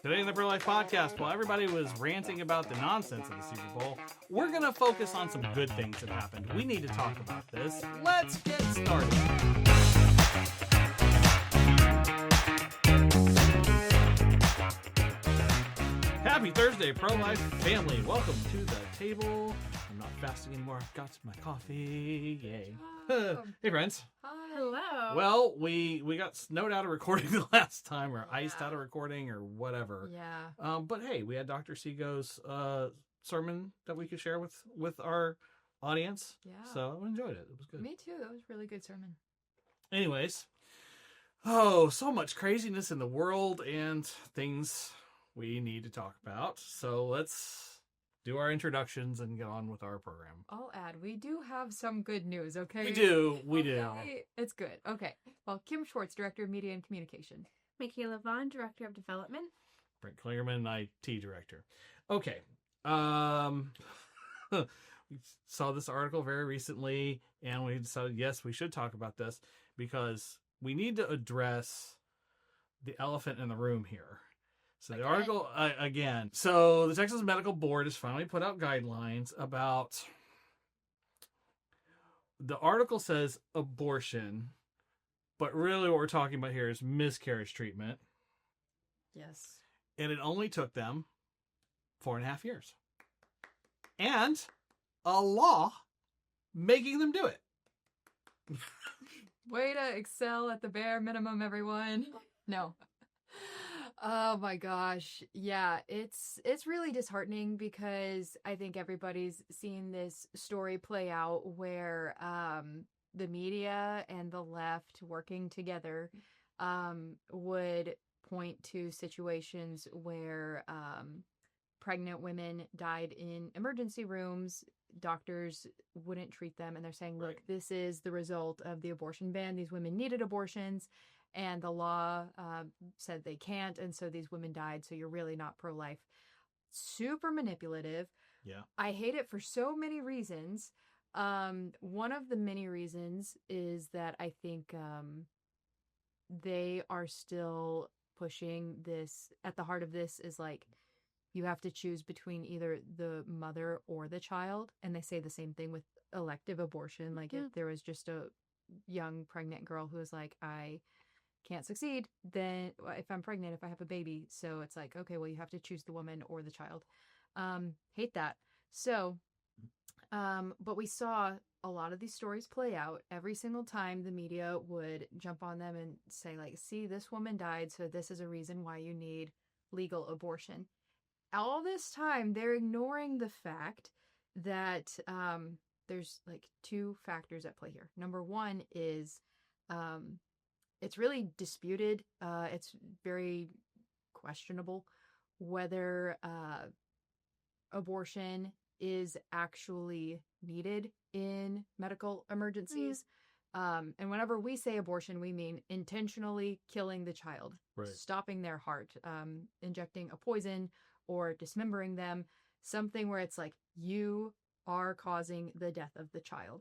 Today in the ProLife Podcast, while everybody was ranting about the nonsense of the Super Bowl, we're going to focus on some good things that happened. We need to talk about this. Let's get started. Happy Thursday, ProLife family. Welcome to the table. I'm not fasting anymore. I've got my coffee. Yay. Hey, friends. Hello. Well, we got snowed out of recording the last time, or iced out of recording, or whatever. Yeah. But hey, we had Dr. Sego's sermon that we could share with our audience. Yeah. So I enjoyed it. It was good. Me too. That was a really good sermon. Anyways, so much craziness in the world and things we need to talk about. So let's do our introductions and get on with our program. I'll add, we do have some good news, okay? We do. It's good. Okay. Well, Kim Schwartz, Director of Media and Communication. Michaela Vaughn, Director of Development. Brent Klingerman, IT Director. Okay. We saw this article very recently, and we decided, yes, we should talk about this because we need to address the elephant in the room here. So the article, again, so the Texas Medical Board has finally put out guidelines about, the article says abortion, but really what we're talking about here is miscarriage treatment. Yes. And it only took them 4.5 years. And a law making them do it. Way to excel at the bare minimum, everyone. No. Oh my gosh. Yeah, it's really disheartening because I think everybody's seen this story play out where the media and the left working together would point to situations where pregnant women died in emergency rooms. Doctors wouldn't treat them, and they're saying, look, this is the result of the abortion ban. These women needed abortions, and the law said they can't, and so these women died, so you're really not pro-life. Super manipulative. Yeah. I hate it for so many reasons. One of the many reasons is that I think they are still pushing this. At the heart of this is like, you have to choose between either the mother or the child. And they say the same thing with elective abortion. Like if there was just a young pregnant girl who was like, I can't succeed, then if I'm pregnant, if I have a baby. So it's like, okay, well, you have to choose the woman or the child. Hate that. So, but we saw a lot of these stories play out. Every single time the media would jump on them and say like, see, this woman died, so this is a reason why you need legal abortion. All this time, they're ignoring the fact that there's like two factors at play here. Number one is it's really disputed. It's very questionable whether abortion is actually needed in medical emergencies. And whenever we say abortion, we mean intentionally killing the child, stopping their heart, injecting a poison, or dismembering them, something where it's like you are causing the death of the child.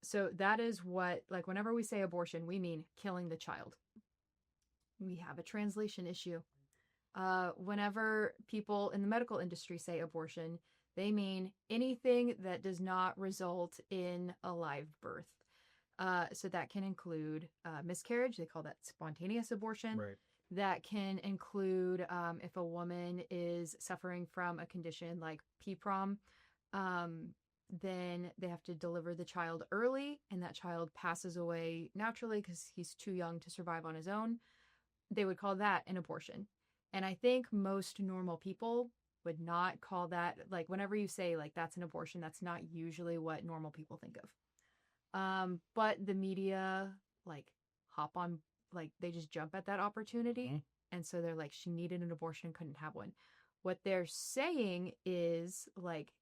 So that is what, like, whenever we say abortion, we mean killing the child. We have a translation issue. Whenever people in the medical industry say abortion, they mean anything that does not result in a live birth. So that can include miscarriage. They call that spontaneous abortion. Right. That can include if a woman is suffering from a condition like PPROM, then they have to deliver the child early, and that child passes away naturally because he's too young to survive on his own. They would call that an abortion. And I think most normal people would not call that, like, whenever you say, like, that's an abortion, that's not usually what normal people think of. But the media, like, hop on, like, they just jump at that opportunity. Mm-hmm. And so they're like, she needed an abortion, couldn't have one. What they're saying is, like,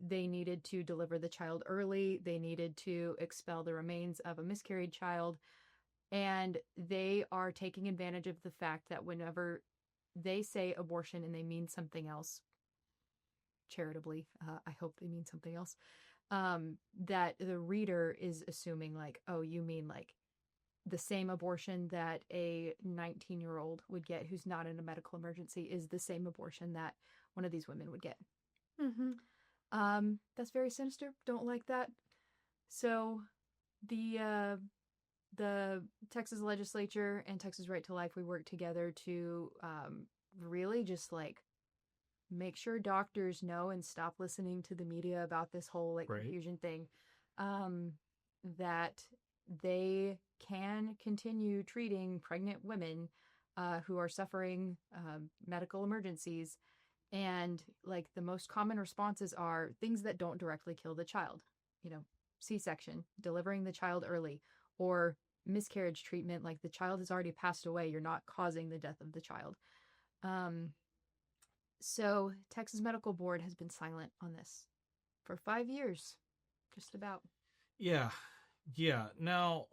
they needed to deliver the child early. They needed to expel the remains of a miscarried child. And they are taking advantage of the fact that whenever they say abortion and they mean something else, charitably, I hope they mean something else, that the reader is assuming like, oh, you mean like the same abortion that a 19-year-old would get who's not in a medical emergency is the same abortion that one of these women would get. That's very sinister. Don't like that. So the Texas legislature and Texas Right to Life, we worked together to really just like make sure doctors know and stop listening to the media about this whole like Right. confusion thing, that they can continue treating pregnant women who are suffering medical emergencies. And like the most common responses are things that don't directly kill the child, C-section, delivering the child early, or miscarriage treatment, like the child has already passed away, you're not causing the death of the child. So Texas Medical Board has been silent on this for 5 years, just about. Yeah. Now,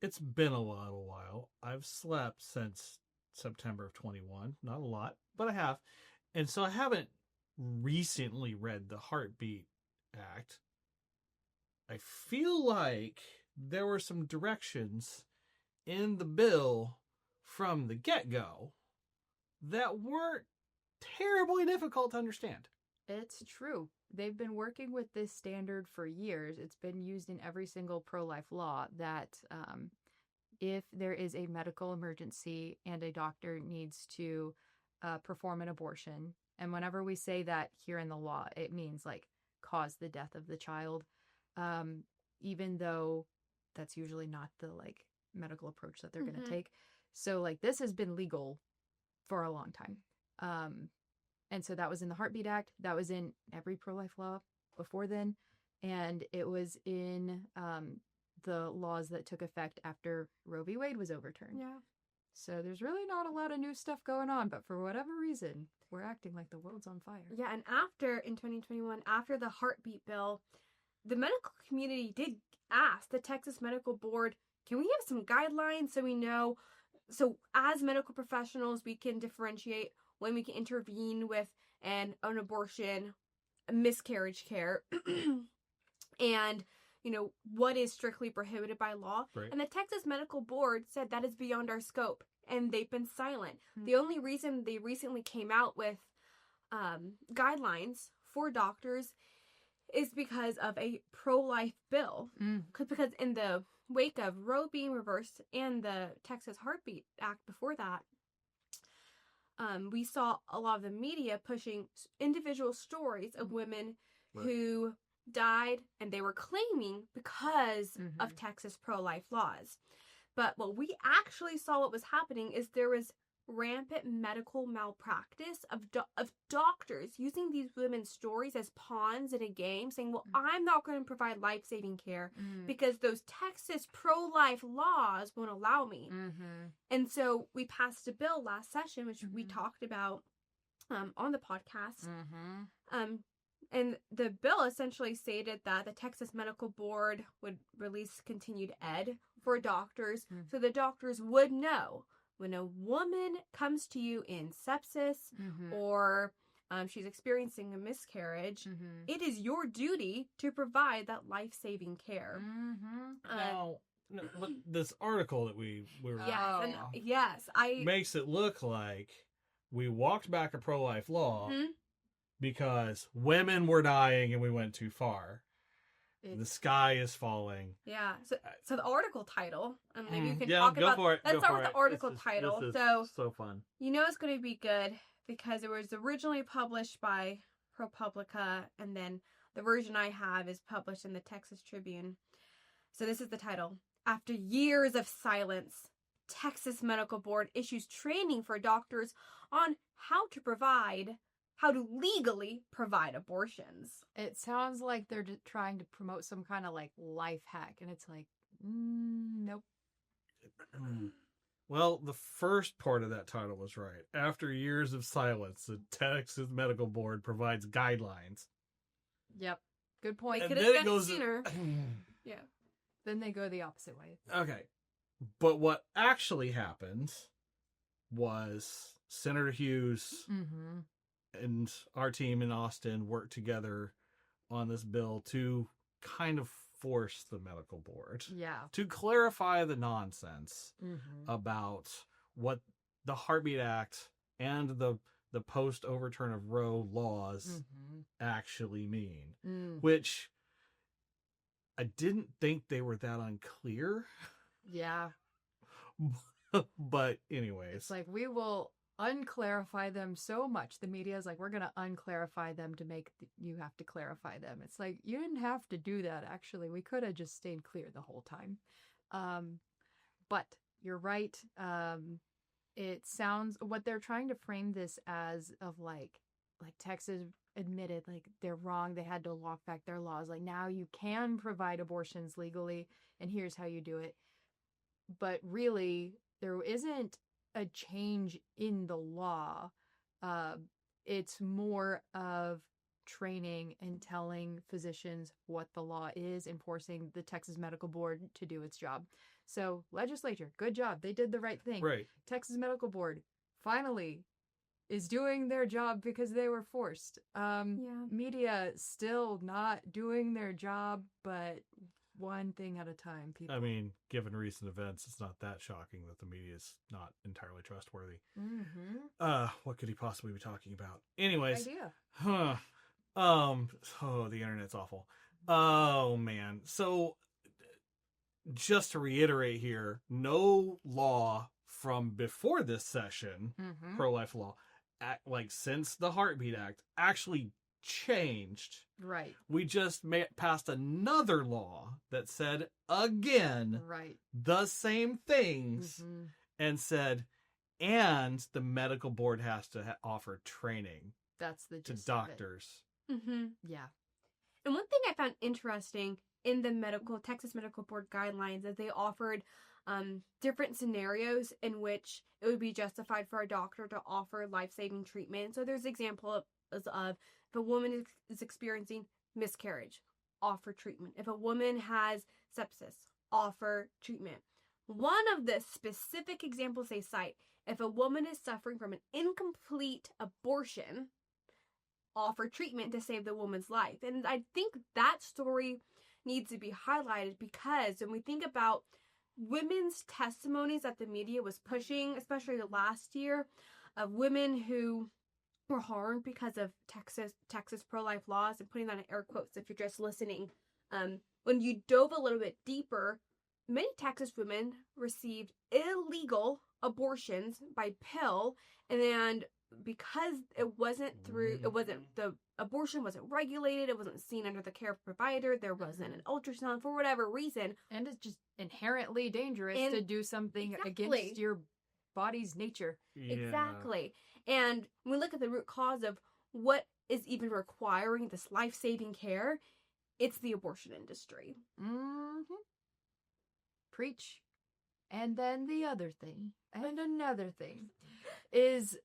it's been a little while. I've slept since September of 21. Not a lot, but I have. And so I haven't recently read the Heartbeat Act. I feel like there were some directions in the bill from the get-go that weren't terribly difficult to understand. It's true. They've been working with this standard for years. It's been used in every single pro-life law that if there is a medical emergency and a doctor needs to perform an abortion, and whenever we say that here in the law, it means like cause the death of the child, even though that's usually not the like medical approach that they're going to take. So like this has been legal for a long time. And so that was in the Heartbeat Act. That was in every pro-life law before then. And it was in the laws that took effect after Roe v. Wade was overturned. Yeah. So there's really not a lot of new stuff going on, but for whatever reason, we're acting like the world's on fire. Yeah, and in 2021, after the Heartbeat bill, the medical community did ask the Texas Medical Board, can we have some guidelines so we know, so as medical professionals, we can differentiate when we can intervene with an abortion, miscarriage care, and, what is strictly prohibited by law. Right. And the Texas Medical Board said that is beyond our scope, and they've been silent. The only reason they recently came out with guidelines for doctors is because of a pro-life bill. Because in the wake of Roe being reversed and the Texas Heartbeat Act before that, we saw a lot of the media pushing individual stories of women who died, and they were claiming because of Texas pro-life laws. But what we actually saw what was happening is there was rampant medical malpractice of doctors using these women's stories as pawns in a game, saying, well, I'm not going to provide life-saving care because those Texas pro-life laws won't allow me. And so we passed a bill last session, which we talked about on the podcast. And the bill essentially stated that the Texas Medical Board would release continued ed for doctors, so the doctors would know when a woman comes to you in sepsis or she's experiencing a miscarriage, it is your duty to provide that life-saving care. Now, this article that we were makes it look like we walked back a pro-life law because women were dying and we went too far. The sky is falling. Yeah. So the article title, maybe you can talk about. For it. Let's go start for with it. the article This is title. So fun. It's going to be good because it was originally published by ProPublica, and then the version I have is published in the Texas Tribune. So this is the title. After years of silence, Texas Medical Board issues training for doctors on how to legally provide abortions. It sounds like they're just trying to promote some kind of like life hack, and it's like, nope. Well, the first part of that title was right. After years of silence, the Texas Medical Board provides guidelines. Yep. Good point. They And could then have it done it goes sooner. Yeah. Then they go the opposite way. Okay. But what actually happened was Senator Hughes and our team in Austin worked together on this bill to kind of force the medical board Yeah. to clarify the nonsense Mm-hmm. about what the Heartbeat Act and the post overturn of Roe laws actually mean, which I didn't think they were that unclear. Yeah. But anyways, It's like, we will unclarify them so much. The media is like, we're going to unclarify them to make you have to clarify them. It's like, you didn't have to do that, actually. We could have just stayed clear the whole time. But you're right. It sounds, what they're trying to frame this as of like Texas admitted like they're wrong. They had to walk back their laws. Like, now you can provide abortions legally, and here's how you do it. But really, there isn't a change in the law. It's more of training and telling physicians what the law is, and forcing the Texas Medical Board to do its job. So, legislature, good job. They did the right thing. right. Texas Medical Board finally is doing their job because they were forced. Media still not doing their job, but one thing at a time, people. I mean, given recent events, it's not that shocking that the media is not entirely trustworthy. What could he possibly be talking about? Anyways, Idea. the internet's awful. Oh man. So just to reiterate here, no law from before this session, pro-life law, since the Heartbeat Act, actually changed. Right. We just passed another law that said again Right. the same things, and said, and the medical board has to offer training That's the to gist doctors. Yeah. And one thing I found interesting in the Texas Medical Board guidelines is they offered different scenarios in which it would be justified for a doctor to offer life-saving treatment. So there's examples of if a woman is experiencing miscarriage, offer treatment. If a woman has sepsis, offer treatment. One of the specific examples they cite, if a woman is suffering from an incomplete abortion, offer treatment to save the woman's life. And I think that story needs to be highlighted, because when we think about women's testimonies that the media was pushing, especially the last year, of women who were harmed because of Texas pro-life laws, and putting that in air quotes if you're just listening. When you dove a little bit deeper, many Texas women received illegal abortions by pill, and because the abortion wasn't regulated, it wasn't seen under the care of a provider, there wasn't an ultrasound for whatever reason. And it's just inherently dangerous to do something against your body's nature. Yeah. Exactly. And when we look at the root cause of what is even requiring this life-saving care, it's the abortion industry. Preach. And then the other thing, and another thing, is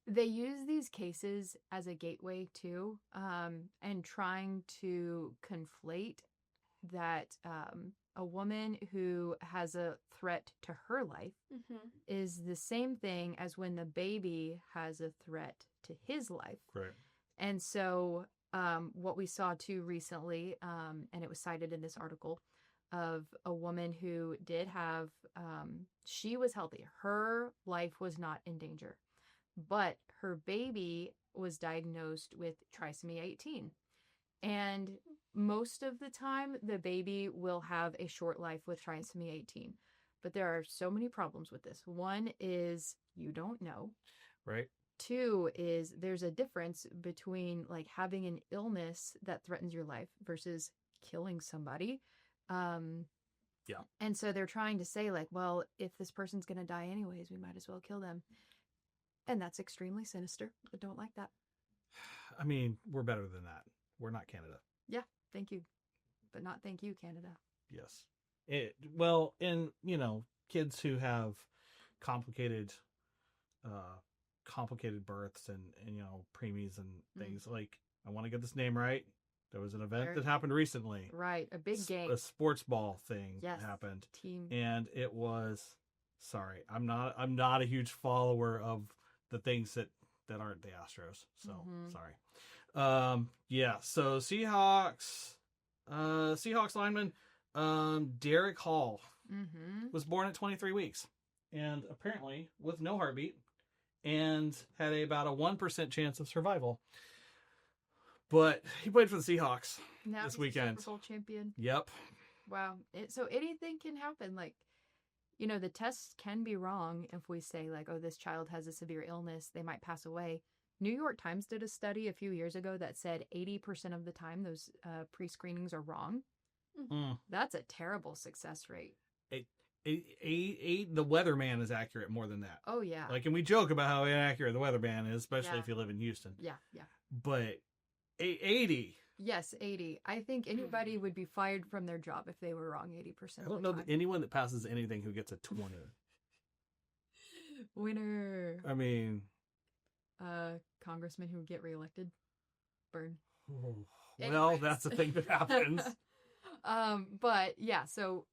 they use these cases as a gateway too, and trying to conflate that a woman who has a threat to her life is the same thing as when the baby has a threat to his life. Right. And so what we saw too recently, and it was cited in this article, of a woman who did have, she was healthy. Her life was not in danger. But her baby was diagnosed with trisomy 18. And most of the time, the baby will have a short life with trisomy 18. But there are so many problems with this. One is you don't know. Right. Two is there's a difference between like having an illness that threatens your life versus killing somebody. Yeah. And so they're trying to say like, well, if this person's going to die anyways, we might as well kill them. And that's extremely sinister. I don't like that. I mean, we're better than that. We're not Canada. Yeah. Thank you. But not thank you, Canada. Yes. Kids who have complicated births and preemies and things, like, I want to get this name right. There was an event that happened recently. Right. A big game. A sports ball thing happened. Team. And it was, sorry, I'm not a huge follower of the things that aren't the Astros. So sorry. So Seahawks Seahawks lineman Derek Hall Mm-hmm. was born at 23 weeks and apparently with no heartbeat and had about a 1% chance of survival. But he played for the Seahawks Now this he's a weekend. Super Bowl champion. Yep. Wow. So anything can happen. Like, you know, the tests can be wrong if we say, like, oh, this child has a severe illness, they might pass away. New York Times did a study a few years ago that said 80% of the time those pre-screenings are wrong. Mm. That's a terrible success rate. The weatherman is accurate more than that. Oh, yeah. Like, and we joke about how inaccurate the weatherman is, especially Yeah. if you live in Houston. Yeah. But 80. Yes, 80. I think anybody would be fired from their job if they were wrong 80% I don't of know the that time. anyone that passes anything who gets a 20. Winner. I mean, Congressmen who get reelected. Burn. well, Anyways. that's the thing that happens. But yeah, so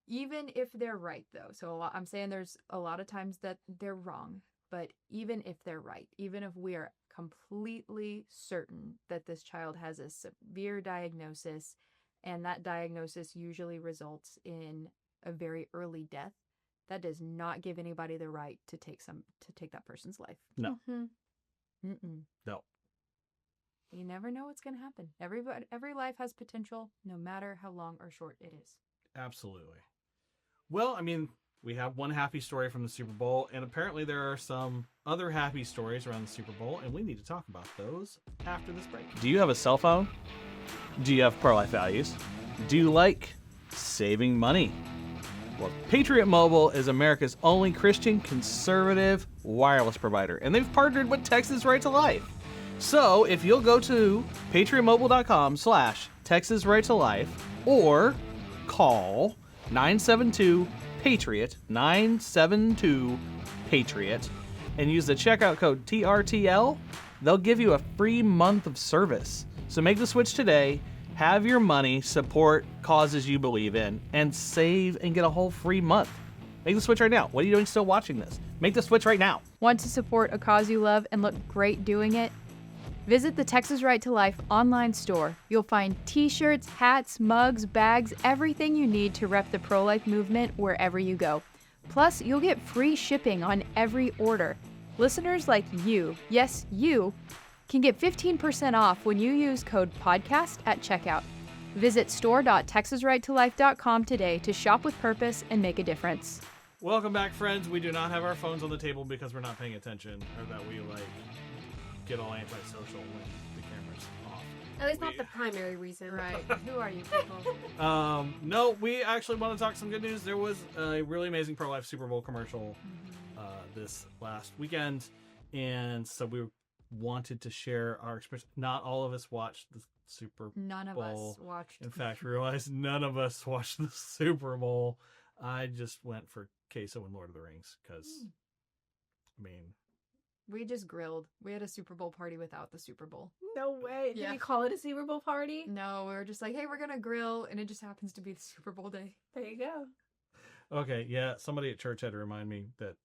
even if they're right, though, so I'm saying there's a lot of times that they're wrong, but even if they're right, even if we are completely certain that this child has a severe diagnosis, and that diagnosis usually results in a very early death, that does not give anybody the right to take that person's life. No. Mm-mm. No. You never know what's going to happen. Every life has potential, no matter how long or short it is. Absolutely. Well, I mean, we have one happy story from the Super Bowl, and apparently there are some other happy stories around the Super Bowl, and we need to talk about those after this break. Do you have a cell phone? Do you have ProLife values? Do you like saving money? Well, Patriot Mobile is America's only Christian conservative wireless provider, and they've partnered with Texas Right to Life. So if you'll go to patriotmobile.com/Texas Right to Life or call 972-PATRIOT, 972-PATRIOT, and use the checkout code TRTL, they'll give you a free month of service. So make the switch today, have your money support causes you believe in, and save and get a whole free month. Make the switch right now. What are you doing still watching this? Make the switch right now. Want to support a cause you love and look great doing it? Visit the Texas Right to Life online store. You'll find t-shirts, hats, mugs, bags, everything you need to rep the pro-life movement wherever you go. Plus, you'll get free shipping on every order. Listeners like you, yes, you, can get 15% off when you use code PODCAST at checkout. Visit store.texasrighttolife.com today to shop with purpose and make a difference. Welcome back, friends. We do not have our phones on the table because we're not paying attention, or that we get all antisocial when the camera's off. At least not the primary reason. Right. Who are you people? No, we actually want to talk some good news. There was a really amazing Pro-Life Super Bowl commercial this last weekend, and so we wanted to share our experience. Not all of us watched the Super Bowl. None of us watched. In fact, we realized none of us watched the Super Bowl. I just went for queso and Lord of the Rings because, I mean... We just grilled. We had a Super Bowl party without the Super Bowl. No way. Yeah. Did we call it a Super Bowl party? No, we were just like, hey, we're going to grill, and it just happens to be the Super Bowl day. There you go. Okay, yeah. Somebody at church had to remind me that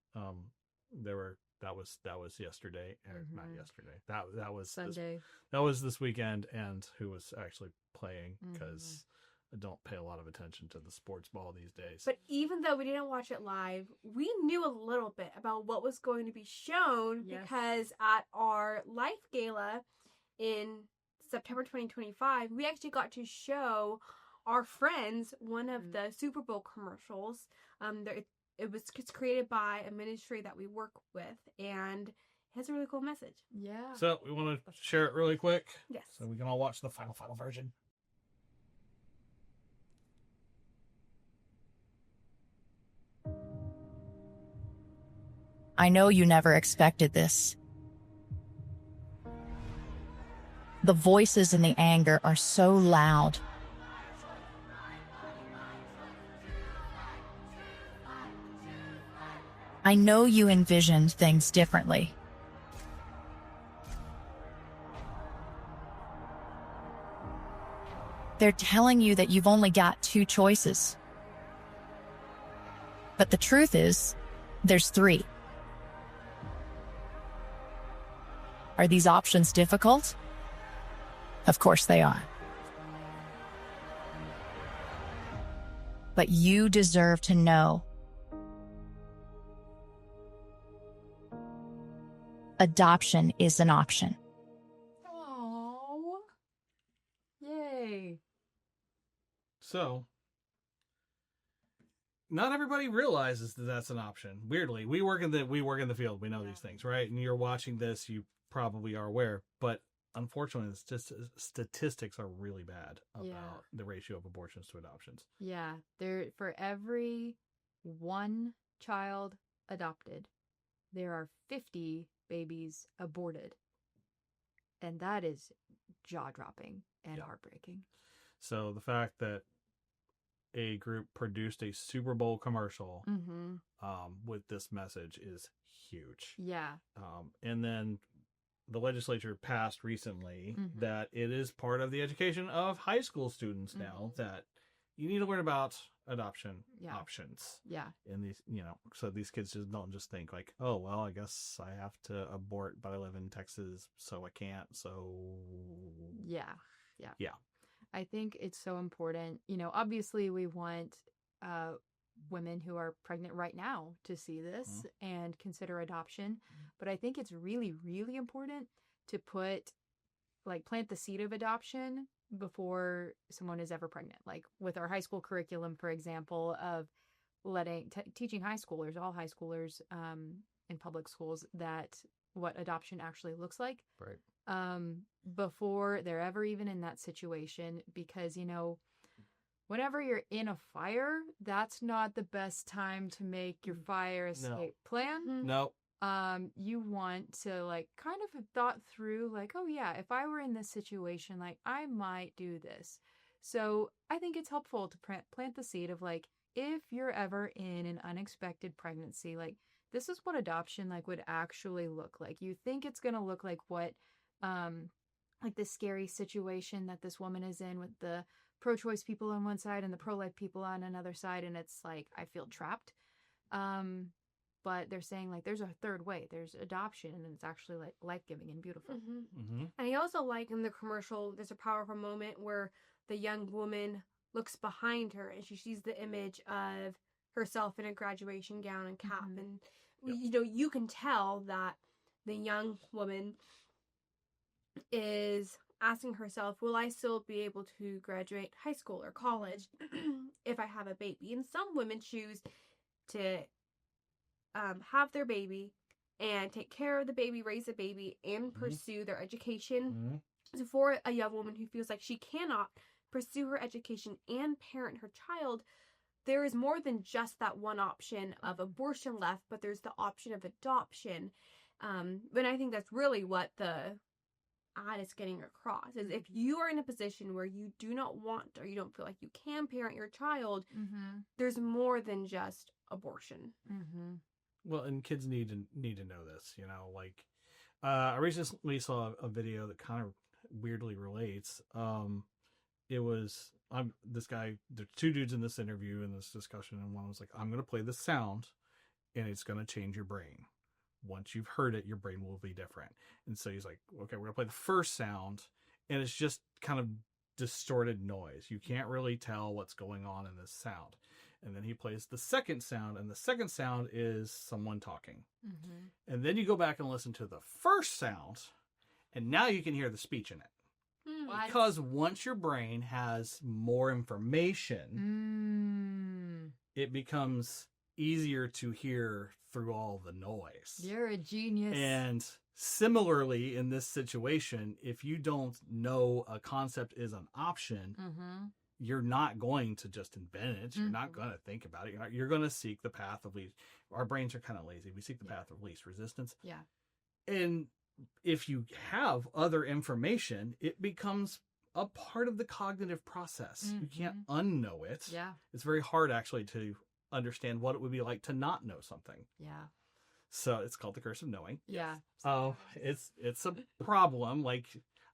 that was yesterday, or not yesterday. That was Sunday. that was this weekend, and who was actually playing because I don't pay a lot of attention to the sports ball these days. But even though we didn't watch it live, we knew a little bit about what was going to be shown because at our Life Gala in September 2025, we actually got to show our friends one of the Super Bowl commercials. It's created by a ministry that we work with, and it has a really cool message. Yeah. So we want to share it really quick. Yes. So we can all watch the final version. I know you never expected this. The voices and the anger are so loud. I know you envisioned things differently. They're telling you that you've only got 2 choices. But the truth is, there's 3. Are these options difficult? Of course they are. but you deserve to know. Adoption is an option. Oh, yay! So, not everybody realizes that that's an option. Weirdly, we work in the field. We know these things, right? And you're watching this, you probably are aware. But unfortunately, statistics are really bad about the ratio of abortions to adoptions. Yeah, for every one child adopted, there are 50 babies aborted, and that is jaw-dropping and heartbreaking. So the fact that a group produced a Super Bowl commercial with this message is huge. Yeah. And then the legislature passed recently that it is part of the education of high school students now that you need to learn about adoption options. Yeah. And these, so these kids just don't just think like, oh, well, I guess I have to abort, but I live in Texas, so I can't. So Yeah. I think it's so important. Obviously we want women who are pregnant right now to see this and consider adoption. But I think it's really, really important to plant the seed of adoption before someone is ever pregnant. Like with our high school curriculum, for example, of teaching high schoolers, all high schoolers in public schools, that what adoption actually looks like. Right. Before they're ever even in that situation, because, whenever you're in a fire, that's not the best time to make your fire escape plan. No. You want to kind of have thought through oh yeah, if I were in this situation, I might do this. So I think it's helpful to plant the seed of if you're ever in an unexpected pregnancy, this is what adoption would actually look like. You think it's going to look like what this scary situation that this woman is in with the pro-choice people on one side and the pro-life people on another side, and it's I feel trapped. But they're saying there's a third way. There's adoption, and it's actually life-giving and beautiful. And I also like in the commercial, there's a powerful moment where the young woman looks behind her and she sees the image of herself in a graduation gown and cap, and you can tell that the young woman is asking herself, will I still be able to graduate high school or college if I have a baby? And some women choose to have their baby and take care of the baby, raise the baby, and pursue their education. So for a young woman who feels like she cannot pursue her education and parent her child, there is more than just that one option of abortion left, but there's the option of adoption. But I think that's really what the ad is getting across, is if you are in a position where you do not want or you don't feel like you can parent your child, there's more than just abortion. Well, and kids need to know this, I recently saw a video that kind of weirdly relates. It was this guy, there's two dudes in this interview, in this discussion, and one was like, I'm going to play this sound and it's going to change your brain. Once you've heard it, your brain will be different. And so he's like, okay, we're going to play the first sound, and it's just kind of distorted noise. You can't really tell what's going on in this sound. And then he plays the second sound, and the second sound is someone talking. And then you go back and listen to the first sound, and now you can hear the speech in it. Because once your brain has more information, it becomes easier to hear through all the noise. You're a genius. And similarly, in this situation, if you don't know a concept is an option, you're not going to just invent it. You're not going to think about it. You're going to seek the path of least. Our brains are kind of lazy. We seek the path of least resistance. Yeah. And if you have other information, it becomes a part of the cognitive process. You can't unknow it. Yeah. It's very hard actually to understand what it would be like to not know something. Yeah. So it's called the curse of knowing. Yeah. Oh, it's a problem.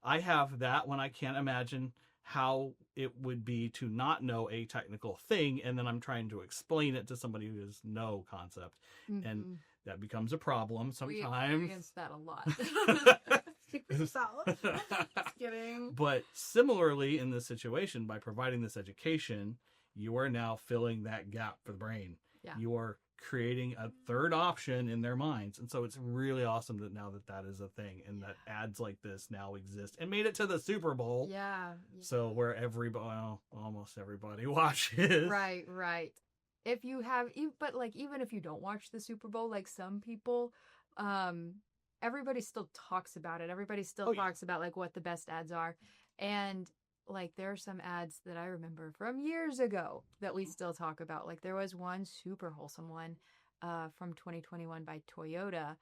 I have that when I can't imagine how it would be to not know a technical thing, and then I'm trying to explain it to somebody who has no concept, and that becomes a problem sometimes. We against that a lot. Just kidding. But similarly, in this situation, by providing this education, you are now filling that gap for the brain. Yeah. You are creating a third option in their minds. And so it's really awesome that now that is a thing and that ads like this now exist and made it to the Super Bowl. Yeah. So where almost everybody watches. Right. If you have, but like, even if you don't watch the Super Bowl, like some people, everybody still talks about it. Everybody still talks about like what the best ads are. And like, there are some ads that I remember from years ago that we still talk about. Like, there was one super wholesome one from 2021 by Toyota.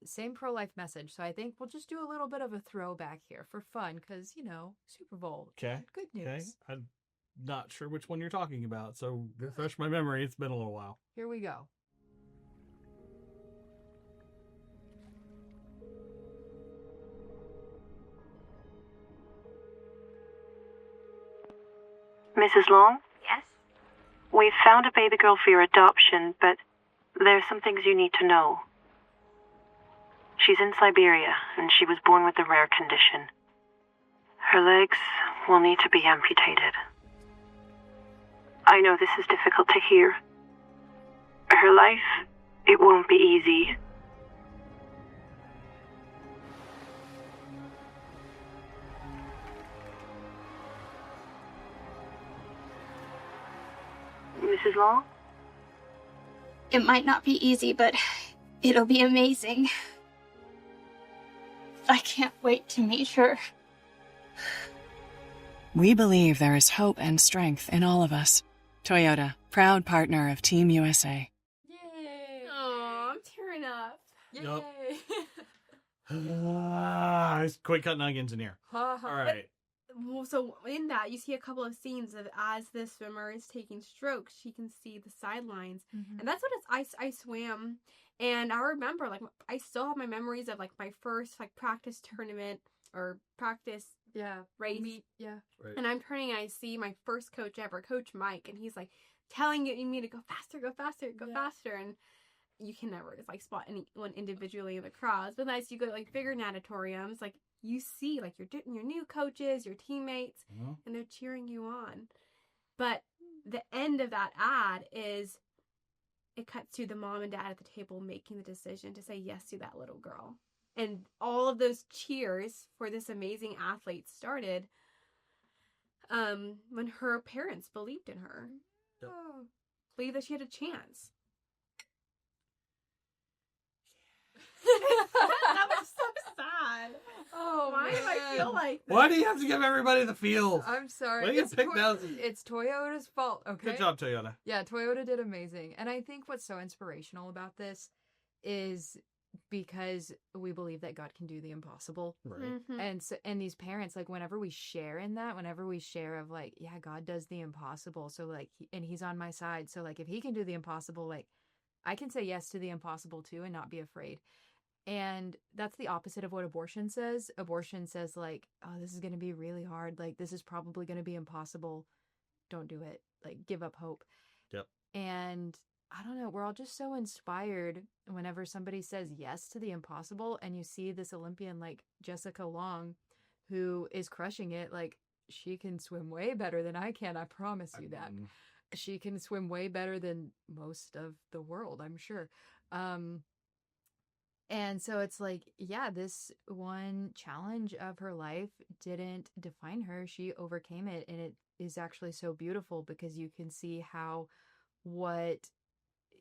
Same pro-life message. So I think we'll just do a little bit of a throwback here for fun because, Super Bowl. Okay. Good news. Okay. I'm not sure which one you're talking about. So refresh my memory. It's been a little while. Here we go. Mrs. Long? Yes? We've found a baby girl for your adoption, but there's some things you need to know. She's in Siberia, and she was born with a rare condition. Her legs will need to be amputated. I know this is difficult to hear. Her life, it won't be easy. Mrs. Long? It might not be easy, but it'll be amazing. I can't wait to meet her. We believe there is hope and strength in all of us. Toyota, proud partner of Team USA. Yay! Oh, I'm tearing up. Yay! Yup. Quick cutting onions in here. All right. Well, so in that, you see a couple of scenes of as this swimmer is taking strokes, she can see the sidelines. Mm-hmm. And that's what it's, I swam. And I remember, like, I still have my memories of, like, my first, like, practice tournament or practice race. Yeah. Right. And I'm turning and I see my first coach ever, Coach Mike, and he's, like, telling me to go faster, go faster. And you can never, like, spot anyone individually in the crowds. But as you go, like, bigger natatoriums, like, you see, like, your new coaches, your teammates, and they're cheering you on. But the end of that ad is, it cuts to the mom and dad at the table making the decision to say yes to that little girl. And all of those cheers for this amazing athlete started when her parents believed in her. Yep. Believed that she had a chance. That was so sad. Oh, why do I feel like this? Why do you have to give everybody the feels? I'm sorry. Why do you pick those? It's Toyota's fault, okay? Good job, Toyota. Yeah, Toyota did amazing. And I think what's so inspirational about this is because we believe that God can do the impossible. Right. Mm-hmm. And these parents, like, whenever we share in that, whenever we share of, like, yeah, God does the impossible. So, like, and he's on my side. So, like, if he can do the impossible, like, I can say yes to the impossible too and not be afraid. And that's the opposite of what abortion says. Abortion says, like, oh, this is going to be really hard. Like, this is probably going to be impossible. Don't do it. Like, give up hope. Yep. And I don't know. We're all just so inspired whenever somebody says yes to the impossible and you see this Olympian like Jessica Long who is crushing it. Like, she can swim way better than I can. I promise you that. She can swim way better than most of the world, I'm sure. And so it's like, yeah, this one challenge of her life didn't define her. She overcame it. And it is actually so beautiful because you can see how what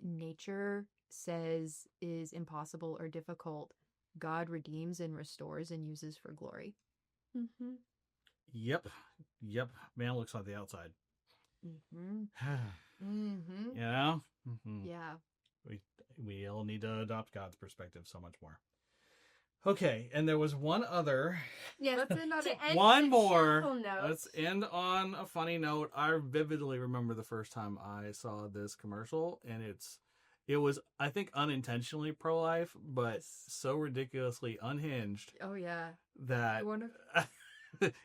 nature says is impossible or difficult, God redeems and restores and uses for glory. Mm-hmm. Yep. Man looks on the outside. Mm-hmm. You know? Mm-hmm. Yeah. We all need to adopt God's perspective so much more. Okay, and there was one other. Yeah, Let's end on it. One more. Note. Let's end on a funny note. I vividly remember the first time I saw this commercial, and it was, I think, unintentionally pro-life, but so ridiculously unhinged. Oh, yeah. That.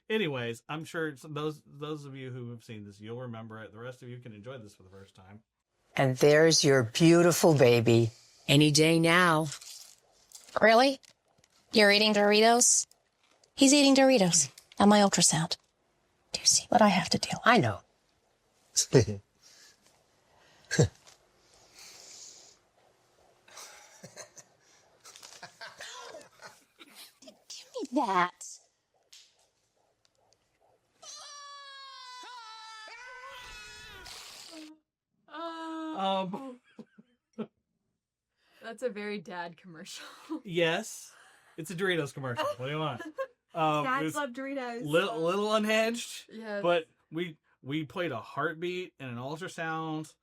Anyways, I'm sure those of you who have seen this, you'll remember it. The rest of you can enjoy this for the first time. And there's your beautiful baby. Any day now. Really? You're eating Doritos? He's eating Doritos on my ultrasound. Do you see what I have to do? I know. Give me that. That's a very dad commercial. Yes, it's a Doritos commercial. What do you want? Dads love Doritos. Little unhinged. Yes. But we played a heartbeat and an ultrasound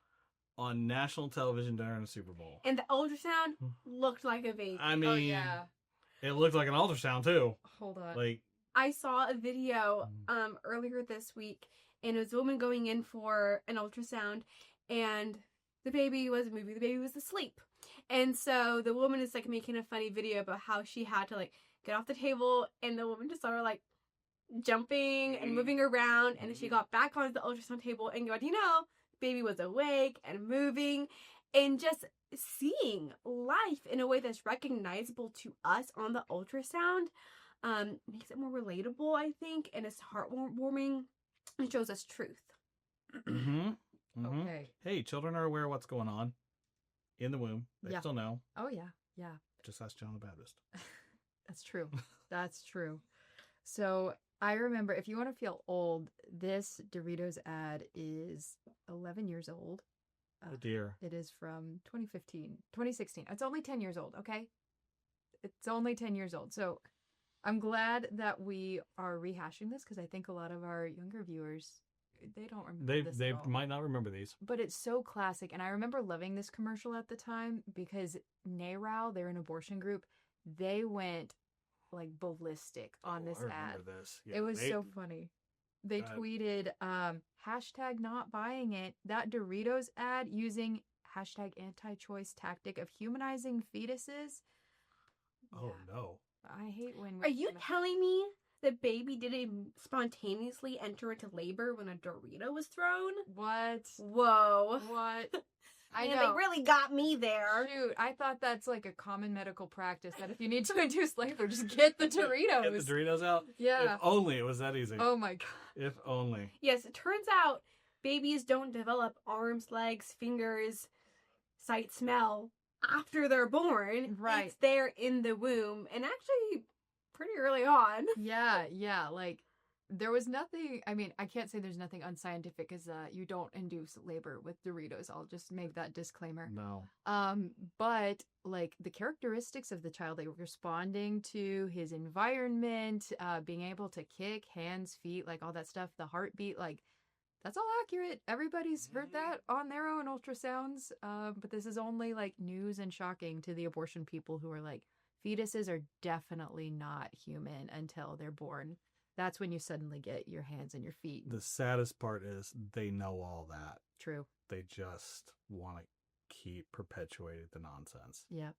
on national television during the Super Bowl. And the ultrasound looked like a baby. I mean, Oh, yeah. it looked like an ultrasound too. Hold on. Like, I saw a video earlier this week, and it was a woman going in for an ultrasound, and the baby wasn't moving. The baby was asleep. And so the woman is like making a funny video about how she had to like get off the table, and the woman just saw her like jumping and moving around, and then she got back onto the ultrasound table, and baby was awake and moving, and just seeing life in a way that's recognizable to us on the ultrasound makes it more relatable, I think, and it's heartwarming. It shows us truth. Okay. Hey, children are aware of what's going on in the womb. They still know. Oh, yeah. Yeah. Just ask John the Baptist. That's true. That's true. So I remember, if you want to feel old, this Doritos ad is 11 years old. Oh, dear. It is from 2016. It's only 10 years old, okay? It's only 10 years old. So I'm glad that we are rehashing this because I think a lot of our younger viewers, they don't remember this They at all. might not remember these. But it's so classic. And I remember loving this commercial at the time because NARAL, they're an abortion group, they went like ballistic on this I ad. remember this. Yeah, It was so funny. They tweeted hashtag not buying it. That Doritos ad using hashtag anti-choice tactic of humanizing fetuses. Oh, Yeah. no. I hate when Are you telling me the baby didn't spontaneously enter into labor when a Dorito was thrown? What? Whoa. What? I Man, know. they really got me there. Shoot, I thought that's like a common medical practice that if you need to induce labor, just get the Doritos. Get the Doritos out? Yeah. If only it was that easy. Oh my god. If only. Yes, it turns out babies don't develop arms, legs, fingers, sight, smell after they're born. Right. It's there in the womb, and actually pretty early on. Yeah. Like, there was nothing, I mean, I can't say there's nothing unscientific because you don't induce labor with Doritos. I'll just make that disclaimer. No. But like the characteristics of the child, like responding to his environment, being able to kick, hands, feet, like all that stuff, the heartbeat, like that's all accurate. Everybody's heard that on their own ultrasounds. But this is only like news and shocking to the abortion people who are like, fetuses are definitely not human until they're born. That's when you suddenly get your hands and your feet. The saddest part is they know all that. True. They just want to keep perpetuating the nonsense. Yep.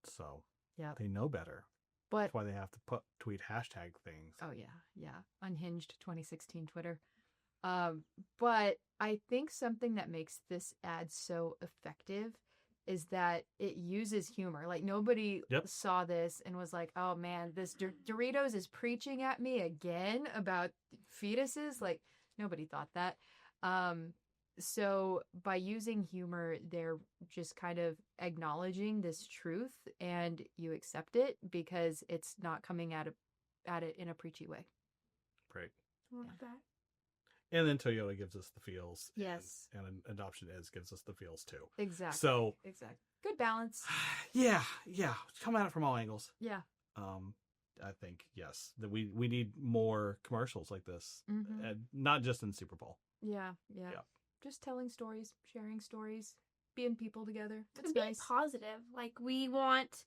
So Yep. they know better. But That's why they have to tweet hashtag things. oh yeah. Unhinged 2016 Twitter. But I think something that makes this ad so effective is that it uses humor. Like nobody saw this and was like, "Oh man, this Doritos is preaching at me again about fetuses." Like nobody thought that. So by using humor, they're just kind of acknowledging this truth, and you accept it because it's not coming at it in a preachy way. Right. I like that. And then Toyota gives us the feels. Yes. And Adoption Is gives us the feels too. Exactly. So exactly. Good balance. yeah. Come at it from all angles. Yeah. I think yes that we need more commercials like this, Mhm. not just in Super Bowl. Yeah. Just telling stories, sharing stories, being people together. It's Be nice. positive. Like, we want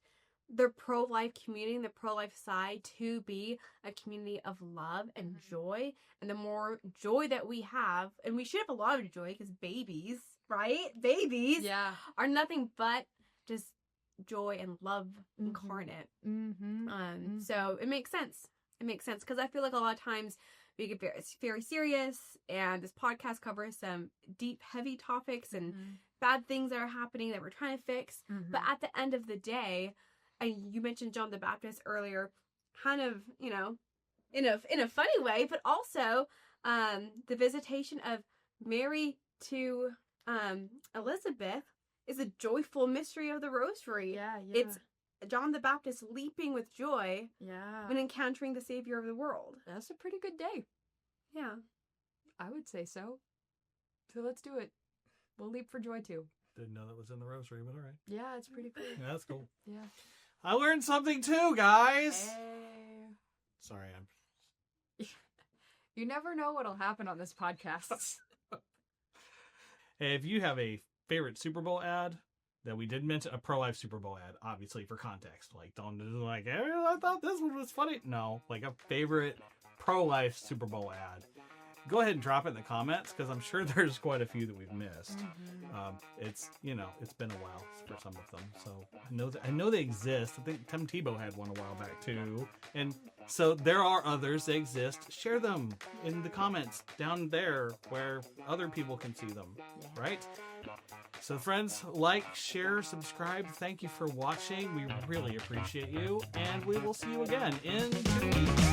the pro-life community and the pro-life side to be a community of love and joy. And the more joy that we have, and we should have a lot of joy because babies, right? Babies are nothing but just joy and love incarnate. So it makes sense. It makes sense because I feel like a lot of times we get very, very serious, and this podcast covers some deep, heavy topics and bad things that are happening that we're trying to fix. But at the end of the day, and you mentioned John the Baptist earlier, kind of, in a funny way, but also the visitation of Mary to Elizabeth is a joyful mystery of the Rosary. Yeah. It's John the Baptist leaping with joy Yeah. when encountering the Savior of the world. That's a pretty good day. Yeah. I would say so. So let's do it. We'll leap for joy too. Didn't know that was in the rosary, but all right. Yeah, it's pretty cool. Yeah, that's cool. Yeah. I learned something too, guys. Hey. Sorry, I'm. You never know what'll happen on this podcast. Hey, if you have a favorite Super Bowl ad that we did mention, a pro-life Super Bowl ad, obviously for context, like don't just like, hey, I thought this one was funny. No, like a favorite pro-life Super Bowl ad. Go ahead and drop it in the comments because I'm sure there's quite a few that we've missed. It's it's been a while for some of them, so I know they exist. I think Tim Tebow had one a while back too, and so there are others that exist. Share them in the comments down there where other people can see them, right? So friends, like, share, subscribe. Thank you for watching. We really appreciate you, and we will see you again in 2 weeks.